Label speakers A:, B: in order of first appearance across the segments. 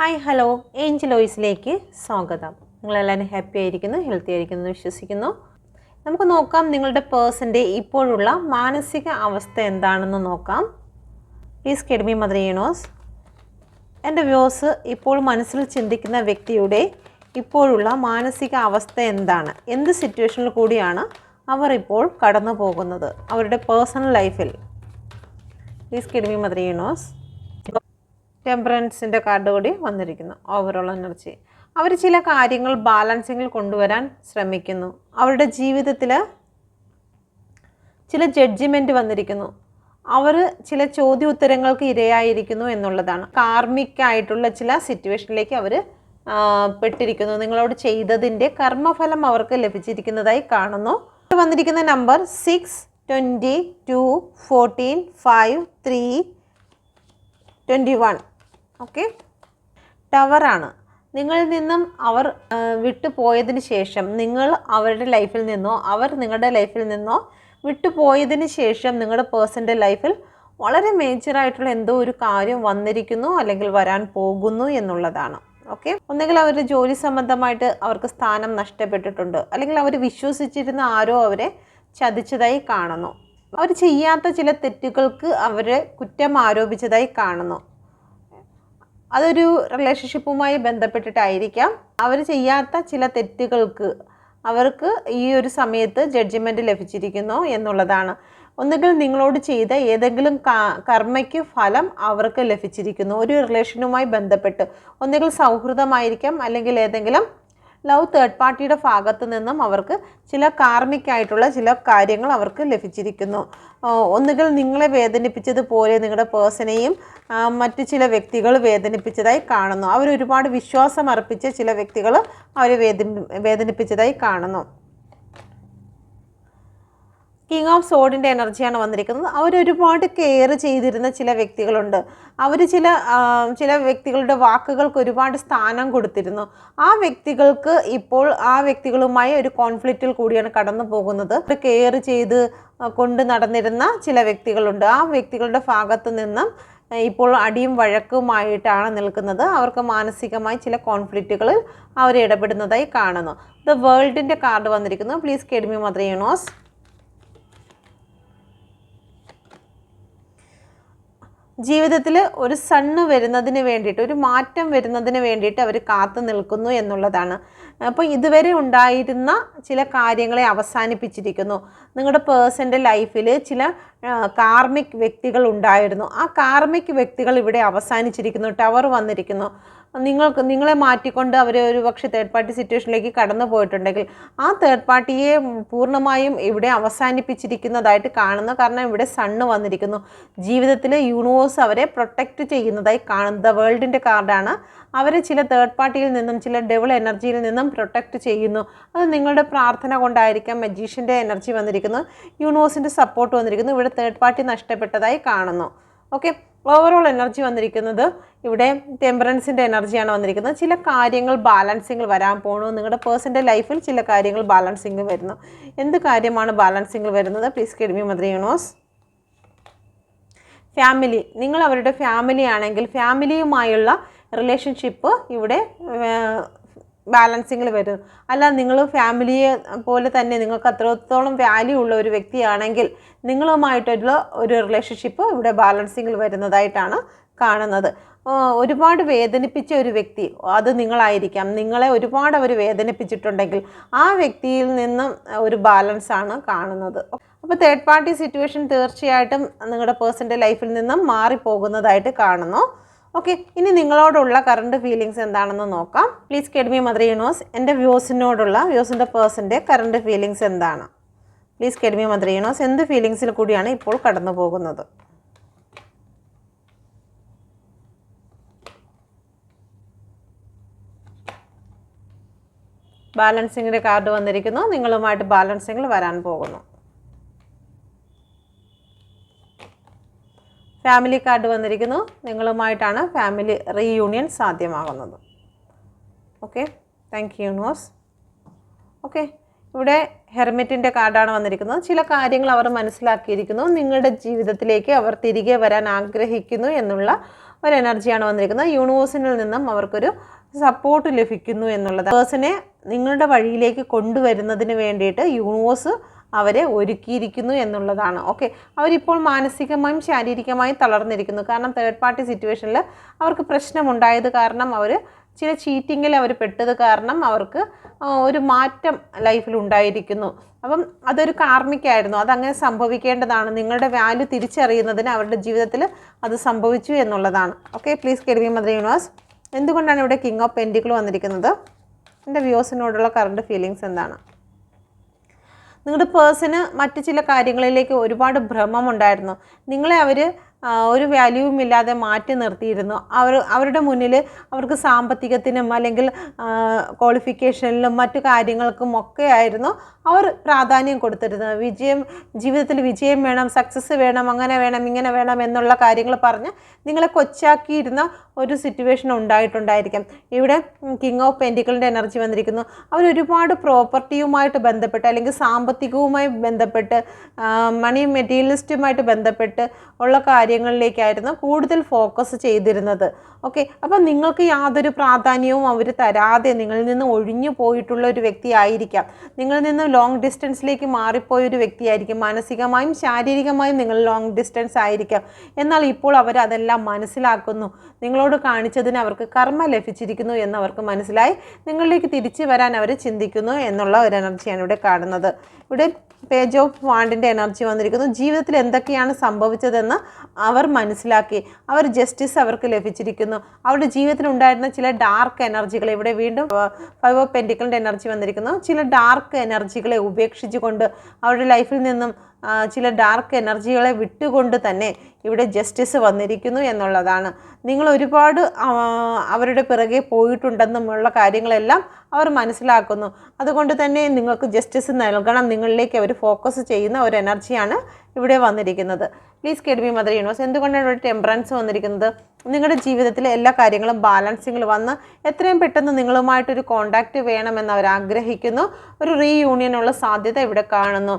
A: Hi hello Angel വോയിസിലേക്ക് സ്വാഗതം. നിങ്ങളെല്ലാവരും happy ആയിരിക്കുന്നു, ഹെൽത്തി ആയിരിക്കുന്നു എന്ന് വിശ്വസിക്കുന്നു. നമുക്ക് നോക്കാം നിങ്ങളുടെ പേഴ്സൻ്റെ ഇപ്പോഴുള്ള മാനസിക അവസ്ഥ എന്താണെന്ന് നോക്കാം. പ്ലീസ് കെഡ്മി മദർ യൂണിവേഴ്സ്. എൻ്റെ വ്യൂസ് ഇപ്പോൾ മനസ്സിൽ ചിന്തിക്കുന്ന വ്യക്തിയുടെ ഇപ്പോഴുള്ള മാനസിക അവസ്ഥ എന്താണ്, എന്ത് സിറ്റുവേഷനിൽ കൂടിയാണ് അവർ ഇപ്പോൾ കടന്നു പോകുന്നത് അവരുടെ പേഴ്സണൽ ലൈഫിൽ. പ്ലീസ് കെഡ്മി മദർ യൂണിവേഴ്സ്. ടെമ്പറൻസിൻ്റെ കാർഡ് കൂടി വന്നിരിക്കുന്നു. Overall energy. അവർ ചില കാര്യങ്ങൾ ബാലൻസിങ്ങിൽ കൊണ്ടുവരാൻ ശ്രമിക്കുന്നു. അവരുടെ ജീവിതത്തിൽ ചില ജഡ്ജിമെൻറ്റ് വന്നിരിക്കുന്നു. അവർ ചില ചോദ്യോത്തരങ്ങൾക്ക് ഇരയായിരിക്കുന്നു എന്നുള്ളതാണ്. കാർമിക്കായിട്ടുള്ള ചില സിറ്റുവേഷനിലേക്ക് അവർ പെട്ടിരിക്കുന്നു. നിങ്ങളോട് ചെയ്തതിൻ്റെ കർമ്മഫലം അവർക്ക് ലഭിച്ചിരിക്കുന്നതായി കാണുന്നു. വന്നിരിക്കുന്ന നമ്പർ 6, 20, 2, 14, 5, 3, 21. ഓക്കെ, ടവറാണ്. നിങ്ങളിൽ നിന്നും അവർ വിട്ടുപോയതിന് ശേഷം, നിങ്ങൾ അവരുടെ ലൈഫിൽ നിന്നോ അവർ നിങ്ങളുടെ ലൈഫിൽ നിന്നോ വിട്ടുപോയതിന് ശേഷം നിങ്ങളുടെ പേഴ്സൻ്റെ ലൈഫിൽ വളരെ മേജറായിട്ടുള്ള എന്തോ ഒരു കാര്യം വന്നിരിക്കുന്നു അല്ലെങ്കിൽ വരാൻ പോകുന്നു എന്നുള്ളതാണ്. ഓക്കെ, ഒന്നുകിൽ അവരുടെ ജോലി സംബന്ധമായിട്ട് അവർക്ക് സ്ഥാനം നഷ്ടപ്പെട്ടിട്ടുണ്ട്, അല്ലെങ്കിൽ അവർ വിശ്വസിച്ചിരുന്ന ആരോ അവരെ ചതിച്ചതായി കാണുന്നു. അവർ ചെയ്യാത്ത ചില തെറ്റുകൾക്ക് അവരെ കുറ്റം ആരോപിച്ചതായി കാണുന്നു. അതൊരു റിലേഷൻഷിപ്പുമായി ബന്ധപ്പെട്ടിട്ടായിരിക്കാം. അവർ ചെയ്യാത്ത ചില തെറ്റുകൾക്ക് അവർക്ക് ഈ ഒരു സമയത്ത് ജഡ്ജിമെൻറ്റ് ലഭിച്ചിരിക്കുന്നു എന്നുള്ളതാണ്. ഒന്നുകിൽ നിങ്ങളോട് ചെയ്ത ഏതെങ്കിലും കർമ്മയ്ക്ക് ഫലം അവർക്ക് ലഭിച്ചിരിക്കുന്നു. ഒരു റിലേഷനുമായി ബന്ധപ്പെട്ട് ഒന്നുകിൽ സൗഹൃദമായിരിക്കാം, അല്ലെങ്കിൽ ഏതെങ്കിലും ലവ് തേർഡ് പാർട്ടിയുടെ ഭാഗത്തു നിന്നും അവർക്ക് ചില കാർമിക്കായിട്ടുള്ള ചില കാര്യങ്ങൾ അവർക്ക് ലഭിച്ചിരിക്കുന്നു. ഒന്നുകിൽ നിങ്ങളെ വേദനിപ്പിച്ചതുപോലെ നിങ്ങളുടെ പേഴ്സണെയും മറ്റു ചില വ്യക്തികൾ വേദനിപ്പിച്ചതായി കാണുന്നു. അവരൊരുപാട് വിശ്വാസം അർപ്പിച്ച ചില വ്യക്തികൾ അവരെ വേദനിപ്പിച്ചതായി കാണുന്നു. കിങ് ഓഫ് സോഡിൻ്റെ എനർജിയാണ് വന്നിരിക്കുന്നത്. അവരൊരുപാട് കെയർ ചെയ്തിരുന്ന ചില വ്യക്തികളുണ്ട്. അവർ ചില വ്യക്തികളുടെ വാക്കുകൾക്ക് ഒരുപാട് സ്ഥാനം കൊടുത്തിരുന്നു. ആ വ്യക്തികൾക്ക് ഇപ്പോൾ ആ വ്യക്തികളുമായി ഒരു കോൺഫ്ലിക്റ്റിൽ കൂടിയാണ് കടന്നു പോകുന്നത്. കെയർ ചെയ്ത് കൊണ്ട് നടന്നിരുന്ന ചില വ്യക്തികളുണ്ട്. ആ വ്യക്തികളുടെ ഭാഗത്തു നിന്നും ഇപ്പോൾ അടിയും വഴക്കുമായിട്ടാണ് നിൽക്കുന്നത്. അവർക്ക് മാനസികമായി ചില കോൺഫ്ലിക്റ്റുകളിൽ അവർ ഇടപെടുന്നതായി കാണുന്നു. ദ വേൾഡിൻ്റെ കാർഡ് വന്നിരിക്കുന്നു. പ്ലീസ് കെഡ്മി മദർ യൂണിവേഴ്സ്. ജീവിതത്തിൽ ഒരു സണ്ണ് വരുന്നതിന് വേണ്ടിയിട്ട്, ഒരു മാറ്റം വരുന്നതിന് വേണ്ടിയിട്ട് അവർ കാത്തു നിൽക്കുന്നു എന്നുള്ളതാണ്. അപ്പോൾ ഇതുവരെ ഉണ്ടായിരുന്ന ചില കാര്യങ്ങളെ അവസാനിപ്പിച്ചിരിക്കുന്നു. നിങ്ങളുടെ പേഴ്സൻ്റെ ലൈഫിൽ ചില കാർമിക് വ്യക്തികൾ ഉണ്ടായിരുന്നു. ആ കാർമിക് വ്യക്തികൾ ഇവിടെ അവസാനിച്ചിരിക്കുന്നു. ടവർ വന്നിരിക്കുന്നു. നിങ്ങളെ മാറ്റിക്കൊണ്ട് അവർ ഒരു പക്ഷേ തേർഡ് പാർട്ടി സിറ്റുവേഷനിലേക്ക് കടന്നു പോയിട്ടുണ്ടെങ്കിൽ ആ തേർഡ് പാർട്ടിയെ പൂർണ്ണമായും ഇവിടെ അവസാനിപ്പിച്ചിരിക്കുന്നതായിട്ട് കാണുന്നു. കാരണം ഇവിടെ സണ്ണ് വന്നിരിക്കുന്നു. ജീവിതത്തിൽ യൂണിവേഴ്സ് അവരെ പ്രൊട്ടക്റ്റ് ചെയ്യുന്നതായി കാണുന്നത് വേൾഡിൻ്റെ കാർഡാണ്. അവരെ ചില തേർഡ് പാർട്ടിയിൽ നിന്നും ചില ഡെവിൾ എനർജിയിൽ നിന്നും പ്രൊട്ടക്റ്റ് ചെയ്യുന്നു. അത് നിങ്ങളുടെ പ്രാർത്ഥന കൊണ്ടായിരിക്കാം. മജീഷ്യൻ്റെ എനർജി വന്നിരിക്കുന്നു. യൂണിവേഴ്സിൻ്റെ സപ്പോർട്ട് വന്നിരിക്കുന്നു. ഇവിടെ തേർഡ് പാർട്ടി നഷ്ടപ്പെട്ടതായി കാണുന്നു. ഓക്കെ, ഓവറോൾ എനർജി വന്നിരിക്കുന്നത് ഇവിടെ ടെമ്പറൻസിൻ്റെ എനർജിയാണ് വന്നിരിക്കുന്നത്. ചില കാര്യങ്ങൾ ബാലൻസിങ്ങിൽ വരാൻ പോകണു. നിങ്ങളുടെ പേഴ്സൻ്റെ ലൈഫിൽ ചില കാര്യങ്ങൾ ബാലൻസിങ്ങിൽ വരുന്നു. എന്ത് കാര്യമാണ് ബാലൻസിങ്ങിൽ വരുന്നത്? പ്ലീസ് കെഡ്മി മദർ യൂണിവേഴ്സ്. ഫാമിലി. നിങ്ങൾ അവരുടെ ഫാമിലി ആണെങ്കിൽ ഫാമിലിയുമായുള്ള റിലേഷൻഷിപ്പ് ഇവിടെ ബാലൻസിങ്ങിൽ വരും. അല്ല, നിങ്ങൾ ഫാമിലിയെ പോലെ തന്നെ നിങ്ങൾക്ക് അത്രത്തോളം വാല്യൂ ഉള്ള ഒരു വ്യക്തിയാണെങ്കിൽ നിങ്ങളുമായിട്ടുള്ള ഒരു റിലേഷൻഷിപ്പ് ഇവിടെ ബാലൻസിങ്ങിൽ വരുന്നതായിട്ടാണ് കാണുന്നത്. ഒരുപാട് വേദനിപ്പിച്ച ഒരു വ്യക്തി അത് നിങ്ങളായിരിക്കാം. നിങ്ങളെ ഒരുപാട് അവർ വേദനിപ്പിച്ചിട്ടുണ്ടെങ്കിൽ ആ വ്യക്തിയിൽ നിന്നും ഒരു ബാലൻസാണ് കാണുന്നത്. അപ്പോൾ തേർഡ് പാർട്ടി സിറ്റുവേഷൻ തീർച്ചയായിട്ടും നിങ്ങളുടെ പേഴ്സൻ്റെ ലൈഫിൽ നിന്നും മാറിപ്പോകുന്നതായിട്ട് കാണുന്നു. ഓക്കെ, ഇനി നിങ്ങളോടുള്ള കറണ്ട് ഫീലിങ്സ് എന്താണെന്ന് നോക്കാം. പ്ലീസ് കെഡ്മി മദർ യൂണിവേഴ്സ്. എൻ്റെ വ്യൂസിൻ്റെ പേഴ്സൻ്റെ കറണ്ട് ഫീലിങ്സ് എന്താണ്? പ്ലീസ് കെഡ്മി മദർ യൂണിവേഴ്സ്. എന്ത് ഫീലിങ്സിൽ കൂടിയാണ് ഇപ്പോൾ കടന്നു പോകുന്നത്? ബാലൻസിങ്ങിൻ്റെ കാർഡ് വന്നിരിക്കുന്നു. നിങ്ങളുമായിട്ട് ബാലൻസിങ്ങിൽ വരാൻ പോകുന്നു. ഫാമിലി കാർഡ് വന്നിരിക്കുന്നു. നിങ്ങളുമായിട്ടാണ് ഫാമിലി റീയൂണിയൻ സാധ്യമാകുന്നത്. Okay, thank you universe. Okay, ഇവിടെ ഹെർമിറ്റിൻ്റെ കാർഡാണ് വന്നിരിക്കുന്നത്. ചില കാര്യങ്ങൾ അവർ മനസ്സിലാക്കിയിരിക്കുന്നു. നിങ്ങളുടെ ജീവിതത്തിലേക്ക് അവർ തിരികെ വരാൻ ആഗ്രഹിക്കുന്നു എന്നുള്ള ഒരു എനർജിയാണ് വന്നിരിക്കുന്നത്. യൂണിവേഴ്സിൽ നിന്നും അവർക്കൊരു സപ്പോർട്ട് ലഭിക്കുന്നു എന്നുള്ളത്. പേഴ്സണെ നിങ്ങളുടെ വഴിയിലേക്ക് കൊണ്ടുവരുന്നതിന് വേണ്ടിയിട്ട് യൂണിവേഴ്സ് അവരെ ഒരുക്കിയിരിക്കുന്നു എന്നുള്ളതാണ്. ഓക്കെ, അവരിപ്പോൾ മാനസികമായും ശാരീരികമായും തളർന്നിരിക്കുന്നു. കാരണം തേർഡ് പാർട്ടി സിറ്റുവേഷനിൽ അവർക്ക് പ്രശ്നമുണ്ടായത് കാരണം, അവർ ചില ചീറ്റിങ്ങിൽ അവർ പെട്ടത് കാരണം അവർക്ക് ഒരു മാറ്റം ലൈഫിൽ ഉണ്ടായിരിക്കുന്നു. അപ്പം അതൊരു കാർമിക്കായിരുന്നു, അതങ്ങനെ സംഭവിക്കേണ്ടതാണ്. നിങ്ങളുടെ വാല്യൂ തിരിച്ചറിയുന്നതിന് അവരുടെ ജീവിതത്തിൽ അത് സംഭവിച്ചു എന്നുള്ളതാണ്. Okay, please care me mother universe. എന്തുകൊണ്ടാണ് ഇവിടെ കിങ് ഓഫ് പെൻറ്റിക്കിൾ വന്നിരിക്കുന്നത്? എൻ്റെ വ്യൂസിനോടുള്ള കറണ്ട് ഫീലിങ്സ് എന്താണ്? നിങ്ങളുടെ പേഴ്സണ് മറ്റു ചില കാര്യങ്ങളിലേക്ക് ഒരുപാട് ഭ്രമമുണ്ടായിരുന്നു. നിങ്ങളെ അവർ ഒരു വാല്യൂവും ഇല്ലാതെ മാറ്റി നിർത്തിയിരുന്നു. അവരുടെ മുന്നിൽ അവർക്ക് സാമ്പത്തികത്തിനും അല്ലെങ്കിൽ ക്വാളിഫിക്കേഷനിലും മറ്റു കാര്യങ്ങൾക്കും ഒക്കെ ആയിരുന്നു അവർ പ്രാധാന്യം കൊടുത്തിരുന്നത്. ജീവിതത്തിൽ വിജയം വേണം, സക്സസ് വേണം, അങ്ങനെ വേണം, ഇങ്ങനെ വേണം എന്നുള്ള കാര്യങ്ങൾ പറഞ്ഞ് നിങ്ങളെ കൊച്ചാക്കിയിരുന്ന ഒരു സിറ്റുവേഷൻ ഉണ്ടായിട്ടുണ്ടായിരിക്കാം. ഇവിടെ കിങ് ഓഫ് പെൻറ്റിക്കിളിൻ്റെ എനർജി വന്നിരിക്കുന്നു. അവരൊരുപാട് പ്രോപ്പർട്ടിയുമായിട്ട് ബന്ധപ്പെട്ട് അല്ലെങ്കിൽ സാമ്പത്തികവുമായി ബന്ധപ്പെട്ട് മണി മെറ്റീരിയലിസ്റ്റുമായിട്ട് ബന്ധപ്പെട്ട് ഉള്ള കാര്യങ്ങളിലേക്കായിരുന്നു കൂടുതൽ ഫോക്കസ് ചെയ്തിരുന്നത്. ഓക്കെ, അപ്പം നിങ്ങൾക്ക് യാതൊരു പ്രാധാന്യവും അവർ തരാതെ നിങ്ങളിൽ നിന്ന് ഒഴിഞ്ഞു പോയിട്ടുള്ള ഒരു വ്യക്തി ആയിരിക്കാം. നിങ്ങളിൽ നിന്ന് ലോങ് ഡിസ്റ്റൻസിലേക്ക് മാറിപ്പോയൊരു വ്യക്തിയായിരിക്കും. മാനസികമായും ശാരീരികമായും നിങ്ങൾ ലോങ് ഡിസ്റ്റൻസ് ആയിരിക്കാം. എന്നാൽ ഇപ്പോൾ അവർ അതെല്ലാം മനസ്സിലാക്കുന്നു. നിങ്ങളോട് കാണിച്ചതിന് അവർക്ക് കർമ്മ ലഭിച്ചിരിക്കുന്നു എന്നവർക്ക് മനസ്സിലായി. നിങ്ങളിലേക്ക് തിരിച്ചു വരാൻ അവർ ചിന്തിക്കുന്നു എന്നുള്ള ഒരു എനർജിയാണ് ഇവിടെ കാണുന്നത്. ഇവിടെ പേജ് ഓഫ് വാണ്ടിൻ്റെ എനർജി വന്നിരിക്കുന്നു. ജീവിതത്തിൽ എന്തൊക്കെയാണ് സംഭവിച്ചതെന്ന് അവർ മനസ്സിലാക്കി. അവർ ജസ്റ്റിസ് അവർക്ക് ലഭിച്ചിരിക്കുന്നു. അവരുടെ ജീവിതത്തിൽ ഉണ്ടായിരുന്ന ചില ഡാർക്ക് എനർജികൾ, ഇവിടെ വീണ്ടും 5 ഓഫ് പെൻറ്റിക്കിളിൻ്റെ എനർജി വന്നിരിക്കുന്നു. ചില ഡാർക്ക് എനർജികളെ ഉപേക്ഷിച്ചുകൊണ്ട് അവരുടെ ലൈഫിൽ നിന്നും ചില ഡാർക്ക് എനർജികളെ വിട്ടുകൊണ്ട് തന്നെ ഇവിടെ ജസ്റ്റിസ് വന്നിരിക്കുന്നു എന്നുള്ളതാണ്. നിങ്ങൾ ഒരുപാട് അവരുടെ പിറകെ പോയിട്ടുണ്ടെന്നുമുള്ള കാര്യങ്ങളെല്ലാം അവർ മനസ്സിലാക്കുന്നു. അതുകൊണ്ട് തന്നെ നിങ്ങൾക്ക് ജസ്റ്റിസ് നൽകണം, നിങ്ങളിലേക്ക് അവർ ഫോക്കസ് ചെയ്യുന്ന ഒരു എനർജിയാണ് ഇവിടെ വന്നിരിക്കുന്നത്. Please care me mother universe. എന്തുകൊണ്ടാണ് ഇവിടെ ടെമ്പറൻസ് വന്നിരിക്കുന്നത്? നിങ്ങളുടെ ജീവിതത്തിലെ എല്ലാ കാര്യങ്ങളും ബാലൻസിങ്ങിൽ വന്ന് എത്രയും പെട്ടെന്ന് നിങ്ങളുമായിട്ടൊരു കോണ്ടാക്റ്റ് വേണമെന്ന് അവർ ആഗ്രഹിക്കുന്നു. ഒരു റീയൂണിയനുള്ള സാധ്യത ഇവിടെ കാണുന്നു.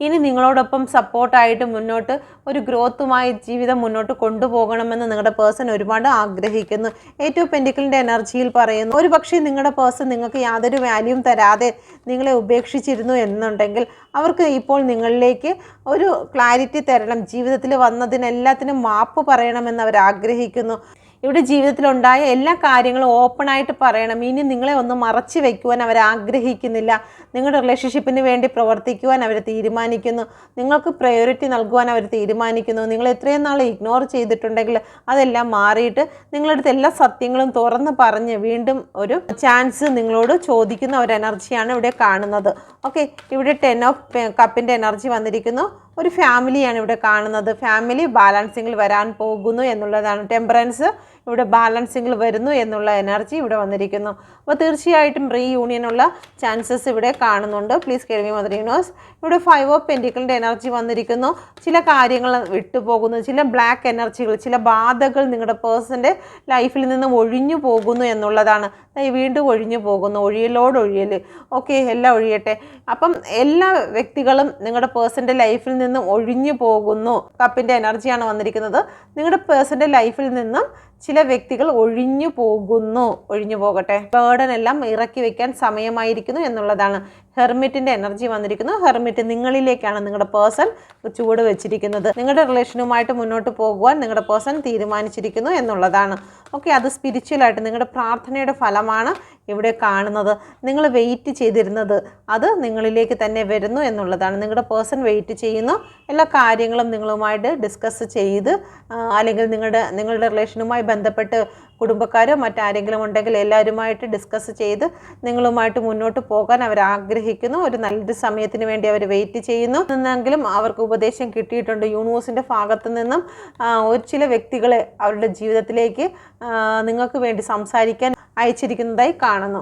A: ഇനി നിങ്ങളോടൊപ്പം സപ്പോർട്ടായിട്ട് മുന്നോട്ട് ഒരു ഗ്രോത്തുമായി ജീവിതം മുന്നോട്ട് കൊണ്ടുപോകണമെന്ന് നിങ്ങളുടെ പേഴ്സൺ ഒരുപാട് ആഗ്രഹിക്കുന്നു. 8 ഓഫ് പെൻറ്റിക്കിളിൻ്റെ എനർജിയിൽ പറയുന്നു, ഒരു പക്ഷേ നിങ്ങളുടെ പേഴ്സൺ നിങ്ങൾക്ക് യാതൊരു വാല്യൂവും തരാതെ നിങ്ങളെ ഉപേക്ഷിച്ചിരുന്നു എന്നുണ്ടെങ്കിൽ അവർക്ക് ഇപ്പോൾ നിങ്ങളിലേക്ക് ഒരു ക്ലാരിറ്റി തരണം. ജീവിതത്തിൽ വന്നതിനെല്ലാത്തിനും മാപ്പ് പറയണമെന്ന് അവർ ആഗ്രഹിക്കുന്നു. ഇവിടെ ജീവിതത്തിലുണ്ടായ എല്ലാ കാര്യങ്ങളും ഓപ്പണായിട്ട് പറയണം. ഇനി നിങ്ങളെ ഒന്ന് മറച്ചു വയ്ക്കുവാൻ അവർ ആഗ്രഹിക്കുന്നില്ല. നിങ്ങളുടെ റിലേഷൻഷിപ്പിന് വേണ്ടി പ്രവർത്തിക്കുവാൻ അവർ തീരുമാനിക്കുന്നു. നിങ്ങൾക്ക് പ്രയോറിറ്റി നൽകുവാൻ അവർ തീരുമാനിക്കുന്നു. നിങ്ങൾ എത്രയും നാൾ ഇഗ്നോർ ചെയ്തിട്ടുണ്ടെങ്കിൽ അതെല്ലാം മാറിയിട്ട് നിങ്ങളുടെ അടുത്ത് എല്ലാ സത്യങ്ങളും തുറന്ന് പറഞ്ഞ് വീണ്ടും ഒരു ചാൻസ് നിങ്ങളോട് ചോദിക്കുന്ന ഒരു എനർജിയാണ് ഇവിടെ കാണുന്നത്. ഓക്കെ, ഇവിടെ 10 ഓഫ് കപ്പിൻ്റെ എനർജി വന്നിരിക്കുന്നു. ഒരു ഫാമിലിയാണ് ഇവിടെ കാണുന്നത്. ഫാമിലി ബാലൻസിങ്ങിൽ വരാൻ പോകുന്നു എന്നുള്ളതാണ്. ടെമ്പറൻസ് ഇവിടെ ബാലൻസിങ്ങിൽ വരുന്നു എന്നുള്ള എനർജി ഇവിടെ വന്നിരിക്കുന്നു. അപ്പോൾ തീർച്ചയായിട്ടും റീയൂണിയനുള്ള ചാൻസസ് ഇവിടെ കാണുന്നുണ്ട്. Please care me mother universe. ഇവിടെ 5 ഓഫ് പെൻറ്റിക്കിളിൻ്റെ എനർജി വന്നിരിക്കുന്നു. ചില കാര്യങ്ങൾ വിട്ടുപോകുന്നു, ചില ബ്ലാക്ക് എനർജികൾ, ചില ബാധകൾ നിങ്ങളുടെ പേഴ്സൻ്റെ ലൈഫിൽ നിന്നും ഒഴിഞ്ഞു പോകുന്നു എന്നുള്ളതാണ്. വീണ്ടും ഒഴിഞ്ഞു പോകുന്നു, ഒഴിയൽ. ഓക്കെ, എല്ലാം ഒഴിയട്ടെ. അപ്പം എല്ലാ വ്യക്തികളും നിങ്ങളുടെ പേഴ്സൻ്റെ ലൈഫിൽ നിന്നും ഒഴിഞ്ഞു പോകുന്നു. കപ്പിൻ്റെ എനർജിയാണ് വന്നിരിക്കുന്നത്. നിങ്ങളുടെ പേഴ്സൻ്റെ ലൈഫിൽ നിന്നും ചില വ്യക്തികൾ ഒഴിഞ്ഞു പോകട്ടെ. ബേർഡൻ എല്ലാം ഇറക്കി വെക്കാൻ സമയമായിരിക്കുന്നു എന്നുള്ളതാണ്. ഹെർമിറ്റിൻ്റെ എനർജി വന്നിരിക്കുന്നു. ഹെർമിറ്റ് നിങ്ങളിലേക്കാണ് നിങ്ങളുടെ പേഴ്സൺ ചുവട് വെച്ചിരിക്കുന്നത്. നിങ്ങളുടെ റിലേഷനുമായിട്ട് മുന്നോട്ട് പോകുവാൻ നിങ്ങളുടെ പേഴ്സൺ തീരുമാനിച്ചിരിക്കുന്നു എന്നുള്ളതാണ്. ഓക്കെ, അത് സ്പിരിച്വലായിട്ട് നിങ്ങളുടെ പ്രാർത്ഥനയുടെ ഫലമാണ് ഇവിടെ കാണുന്നത്. നിങ്ങൾ വെയിറ്റ് ചെയ്തിരുന്നത് അത് നിങ്ങളിലേക്ക് തന്നെ വരുന്നു എന്നുള്ളതാണ്. നിങ്ങളുടെ പേഴ്സൺ വെയിറ്റ് ചെയ്യുന്നു. എല്ലാ കാര്യങ്ങളും നിങ്ങളുമായിട്ട് ഡിസ്കസ് ചെയ്ത് അല്ലെങ്കിൽ നിങ്ങളുടെ റിലേഷനുമായി ബന്ധപ്പെട്ട് കുടുംബക്കാരോ മറ്റാരെങ്കിലും ഉണ്ടെങ്കിൽ എല്ലാവരുമായിട്ട് ഡിസ്കസ് ചെയ്ത് നിങ്ങളുമായിട്ട് മുന്നോട്ട് പോകാൻ അവർ ആഗ്രഹിക്കുന്നു. ഒരു നല്ലൊരു സമയത്തിന് വേണ്ടി അവർ വെയിറ്റ് ചെയ്യുന്നു. എന്നെങ്കിലും അവർക്ക് ഉപദേശം കിട്ടിയിട്ടുണ്ട്. യൂണിവേഴ്സിൻ്റെ ഭാഗത്തു നിന്നും ചില വ്യക്തികളെ അവരുടെ ജീവിതത്തിലേക്ക് നിങ്ങൾക്ക് വേണ്ടി സംസാരിക്കാൻ അയച്ചിരിക്കുന്നതായി കാണുന്നു.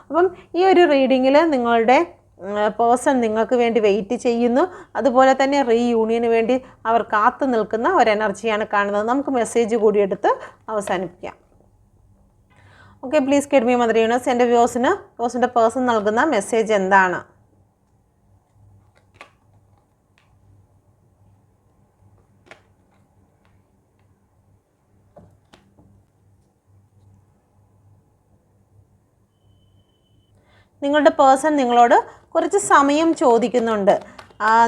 A: അപ്പം ഈ ഒരു റീഡിങ്ങിൽ നിങ്ങളുടെ പേഴ്സൺ നിങ്ങൾക്ക് വേണ്ടി വെയിറ്റ് ചെയ്യുന്നു. അതുപോലെ തന്നെ റീയൂണിയന് വേണ്ടി അവർ കാത്തു നിൽക്കുന്ന ഒരു എനർജിയാണ് കാണുന്നത്. നമുക്ക് മെസ്സേജ് കൂടി എടുത്ത് അവസാനിപ്പിക്കാം. Okay, please care me mother universe. എൻ്റെ വ്യൂസിൻ്റെ പേഴ്സൺ നൽകുന്ന മെസ്സേജ് എന്താണ്? നിങ്ങളുടെ പേഴ്സൺ നിങ്ങളോട് കുറച്ച് സമയം ചോദിക്കുന്നുണ്ട്.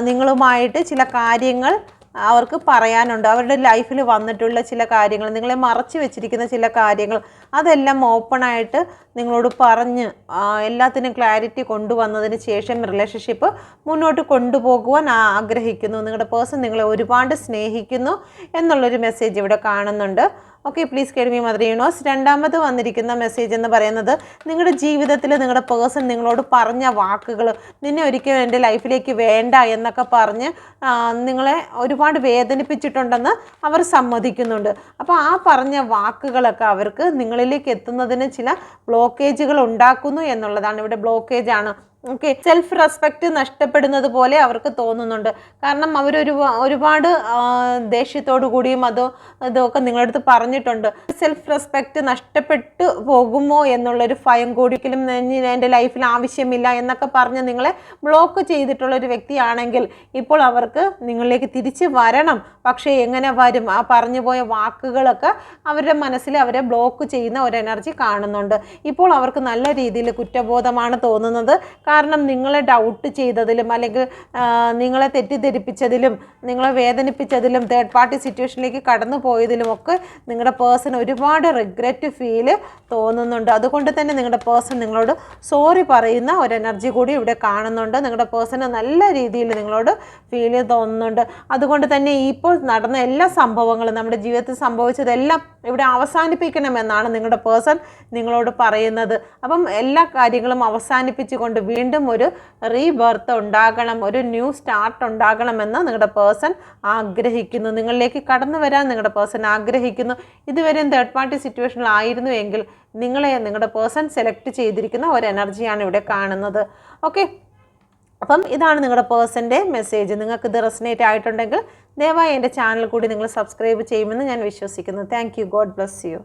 A: നിങ്ങളുമായിട്ട് ചില കാര്യങ്ങൾ അവർക്ക് പറയാനുണ്ട്. അവരുടെ ലൈഫിൽ വന്നിട്ടുള്ള ചില കാര്യങ്ങൾ, നിങ്ങളെ മറച്ചു വെച്ചിരിക്കുന്ന ചില കാര്യങ്ങൾ, അതെല്ലാം ഓപ്പണായിട്ട് നിങ്ങളോട് പറഞ്ഞ് എല്ലാത്തിനും ക്ലാരിറ്റി കൊണ്ടുവന്നതിന് ശേഷം റിലേഷൻഷിപ്പ് മുന്നോട്ട് കൊണ്ടുപോകുവാൻ ആഗ്രഹിക്കുന്നു. നിങ്ങളുടെ പേഴ്സൺ നിങ്ങളെ ഒരുപാട് സ്നേഹിക്കുന്നു എന്നുള്ളൊരു മെസ്സേജ് ഇവിടെ കാണുന്നുണ്ട്. Okay, please കേഡ് me mother universe. രണ്ടാമത് വന്നിരിക്കുന്ന മെസ്സേജ് എന്ന് പറയുന്നത്, നിങ്ങളുടെ ജീവിതത്തിൽ നിങ്ങളുടെ പേഴ്സൺ നിങ്ങളോട് പറഞ്ഞ വാക്കുകൾ, നിന്നെ ഒരിക്കലും എൻ്റെ ലൈഫിലേക്ക് വേണ്ട എന്നൊക്കെ പറഞ്ഞ് നിങ്ങളെ ഒരുപാട് വേദനിപ്പിച്ചിട്ടുണ്ടെന്ന് അവർ സമ്മതിക്കുന്നുണ്ട്. അപ്പോൾ ആ പറഞ്ഞ വാക്കുകളൊക്കെ അവർക്ക് നിങ്ങളിലേക്ക് എത്തുന്നതിന് ചില ബ്ലോക്കേജുകൾ ഉണ്ടാക്കുന്നു എന്നുള്ളതാണ്. ഇവിടെ ബ്ലോക്കേജാണ്. ഓക്കെ, സെൽഫ് റെസ്പെക്റ്റ് നഷ്ടപ്പെടുന്നത് പോലെ അവർക്ക് തോന്നുന്നുണ്ട്. കാരണം ഒരുപാട് ദേഷ്യത്തോടു കൂടിയും ഇതൊക്കെ നിങ്ങളുടെ അടുത്ത് പറഞ്ഞിട്ടുണ്ട്. സെൽഫ് റെസ്പെക്റ്റ് നഷ്ടപ്പെട്ടു പോകുമോ എന്നുള്ളൊരു ഭയം കൂടി, ഒരിക്കലും എൻ്റെ ലൈഫിൽ ആവശ്യമില്ല എന്നൊക്കെ പറഞ്ഞ് നിങ്ങളെ ബ്ലോക്ക് ചെയ്തിട്ടുള്ളൊരു വ്യക്തിയാണെങ്കിൽ ഇപ്പോൾ അവർക്ക് നിങ്ങളിലേക്ക് തിരിച്ച് വരണം. പക്ഷേ എങ്ങനെ വരും? ആ പറഞ്ഞു പോയ വാക്കുകളൊക്കെ അവരുടെ മനസ്സിൽ അവരെ ബ്ലോക്ക് ചെയ്യുന്ന ഒരു എനർജി കാണുന്നുണ്ട്. ഇപ്പോൾ അവർക്ക് നല്ല രീതിയിൽ കുറ്റബോധമാണ് തോന്നുന്നത്. കാരണം നിങ്ങളെ ഡൗട്ട് ചെയ്തതിലും അല്ലെങ്കിൽ നിങ്ങളെ തെറ്റിദ്ധരിപ്പിച്ചതിലും നിങ്ങളെ വേദനിപ്പിച്ചതിലും തേർഡ് പാർട്ടി സിറ്റുവേഷനിലേക്ക് കടന്നു പോയതിലും ഒക്കെ നിങ്ങളുടെ പേഴ്സൺ ഒരുപാട് റിഗ്രറ്റ് ഫീല് തോന്നുന്നുണ്ട്. അതുകൊണ്ട് തന്നെ നിങ്ങളുടെ പേഴ്സൺ നിങ്ങളോട് സോറി പറയുന്ന ഒരു എനർജി കൂടി ഇവിടെ കാണുന്നുണ്ട്. നിങ്ങളുടെ പേഴ്സണ് നല്ല രീതിയിൽ നിങ്ങളോട് ഫീല് തോന്നുന്നുണ്ട്. അതുകൊണ്ട് തന്നെ ഇപ്പോൾ നടന്ന എല്ലാ സംഭവങ്ങളും, നമ്മുടെ ജീവിതത്തിൽ സംഭവിച്ചതെല്ലാം ഇവിടെ അവസാനിപ്പിക്കണമെന്നാണ് നിങ്ങളുടെ പേഴ്സൺ നിങ്ങളോട് പറയുന്നത്. അപ്പം എല്ലാ കാര്യങ്ങളും അവസാനിപ്പിച്ചുകൊണ്ട് വീണ്ടും ഒരു റീബർത്ത് ഉണ്ടാകണം, ഒരു ന്യൂ സ്റ്റാർട്ട് ഉണ്ടാകണമെന്ന് നിങ്ങളുടെ പേഴ്സൺ ആഗ്രഹിക്കുന്നു. നിങ്ങളിലേക്ക് കടന്നു വരാൻ നിങ്ങളുടെ പേഴ്സൺ ആഗ്രഹിക്കുന്നു. ഇതുവരെയും തേർഡ് പാർട്ടി സിറ്റുവേഷനിലായിരുന്നു എങ്കിൽ നിങ്ങളെ നിങ്ങളുടെ പേഴ്സൺ സെലക്ട് ചെയ്തിരിക്കുന്ന ഒരു എനർജിയാണ് ഇവിടെ കാണുന്നത്. ഓക്കെ, അപ്പം ഇതാണ് നിങ്ങളുടെ പേഴ്സൻ്റെ മെസ്സേജ്. നിങ്ങൾക്ക് ഇത് റെസനേറ്റ് ആയിട്ടുണ്ടെങ്കിൽ ദയവായി എൻ്റെ ചാനൽ കൂടി നിങ്ങൾ സബ്സ്ക്രൈബ് ചെയ്യുമെന്ന് ഞാൻ വിശ്വസിക്കുന്നു. Thank you. God bless you.